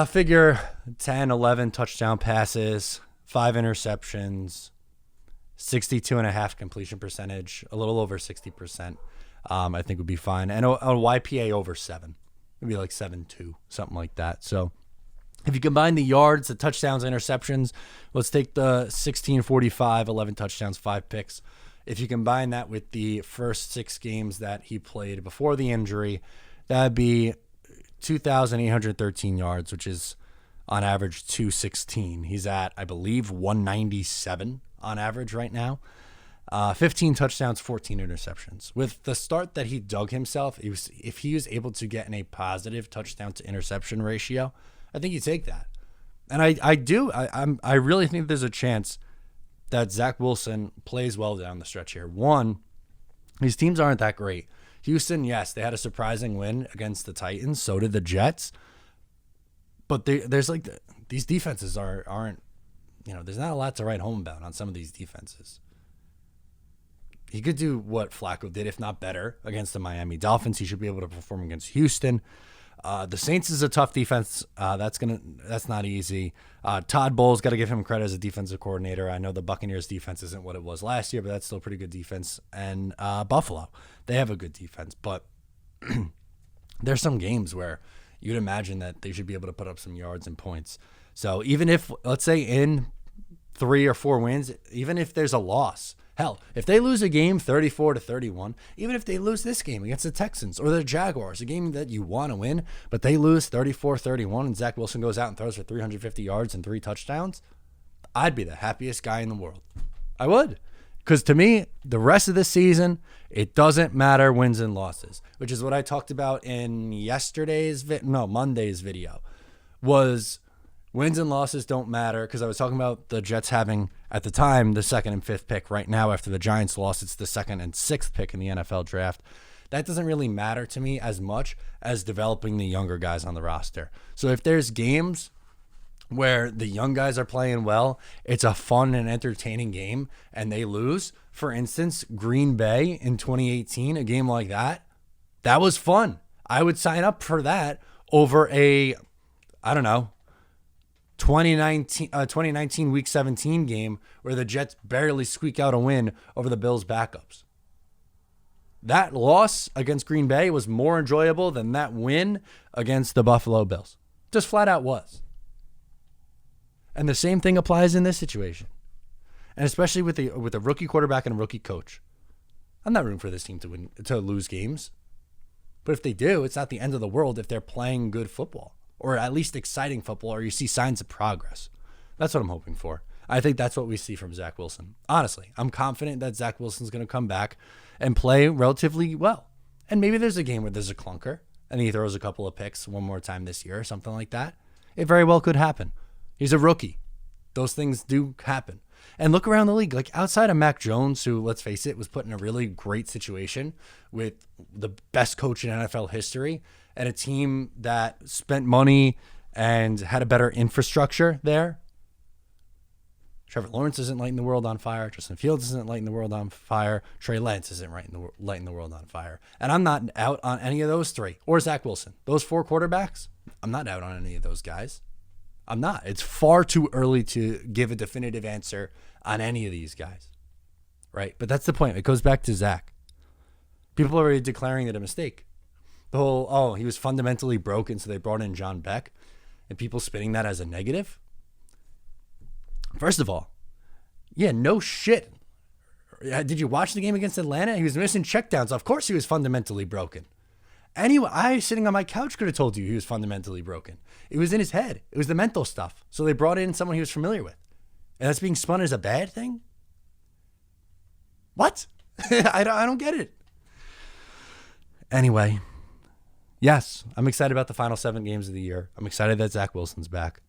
Figure 10, 11 touchdown passes, 5 interceptions, 62.5 completion percentage, a little over 60%. I think would be fine. And a YPA over 7. Maybe like 7.2, something like that. So if you combine the yards, the touchdowns, interceptions, let's take the 1645, 11 touchdowns, 5 picks. If you combine that with the first 6 games that he played before the injury, that'd be 2,813 yards, which is on average 216. He's at, I believe, 197 on average right now. 15 touchdowns, 14 interceptions. With the start that he dug himself, if he was able to get in a positive touchdown to interception ratio, I think you take that. And I really think there's a chance that Zach Wilson plays well down the stretch here. One, these teams aren't that great. Houston, yes, they had a surprising win against the Titans. So did the Jets. But there's like these defenses aren't, there's not a lot to write home about on some of these defenses. He could do what Flacco did, if not better, against the Miami Dolphins. He should be able to perform against Houston. The Saints is a tough defense. That's not easy. Todd Bowles, got to give him credit as a defensive coordinator. I know the Buccaneers defense isn't what it was last year, but that's still a pretty good defense. And Buffalo, they have a good defense, but there's some games where you'd imagine that they should be able to put up some yards and points. So even if, let's say, in 3 or 4 wins, even if there's a loss, hell, if they lose a game 34-31, even if they lose this game against the Texans or the Jaguars, a game that you want to win, but they lose 34-31 and Zach Wilson goes out and throws for 350 yards and 3 touchdowns, I'd be the happiest guy in the world. I would. Because to me, the rest of the season, it doesn't matter wins and losses, which is what I talked about in Monday's video, was wins and losses don't matter, because I was talking about the Jets having, at the time, the 2nd and 5th pick. Right now, after the Giants lost, it's the 2nd and 6th pick in the NFL draft. That doesn't really matter to me as much as developing the younger guys on the roster. So if there's games where the young guys are playing well, it's a fun and entertaining game, and they lose. For instance, Green Bay in 2018, a game like that was fun. I would sign up for that over a, 2019 Week 17 game where the Jets barely squeak out a win over the Bills' backups. That loss against Green Bay was more enjoyable than that win against the Buffalo Bills. Just flat out was. And the same thing applies in this situation. And especially with a rookie quarterback and a rookie coach. I'm not rooting for this team to lose games. But if they do, it's not the end of the world if they're playing good football, or at least exciting football, or you see signs of progress. That's what I'm hoping for. I think that's what we see from Zach Wilson. Honestly, I'm confident that Zach Wilson's going to come back and play relatively well. And maybe there's a game where there's a clunker and he throws a couple of picks one more time this year or something like that. It very well could happen. He's a rookie. Those things do happen. And look around the league. Like, outside of Mac Jones, who, let's face it, was put in a really great situation with the best coach in NFL history and a team that spent money and had a better infrastructure there. Trevor Lawrence isn't lighting the world on fire. Justin Fields isn't lighting the world on fire. Trey Lance isn't lighting the world on fire. And I'm not out on any of those 3. Or Zach Wilson. Those 4 quarterbacks, I'm not out on any of those guys. I'm not. It's far too early to give a definitive answer on any of these guys, right? But that's the point. It goes back to Zach. People are already declaring it a mistake. The whole, he was fundamentally broken, so they brought in John Beck, and people spinning that as a negative. First of all, yeah, no shit. Did you watch the game against Atlanta? He was missing checkdowns. Of course he was fundamentally broken. Anyway, I, sitting on my couch, could have told you he was fundamentally broken. It was in his head. It was the mental stuff. So they brought in someone he was familiar with. And that's being spun as a bad thing? What? I don't get it. Anyway, yes, I'm excited about the final 7 games of the year. I'm excited that Zach Wilson's back.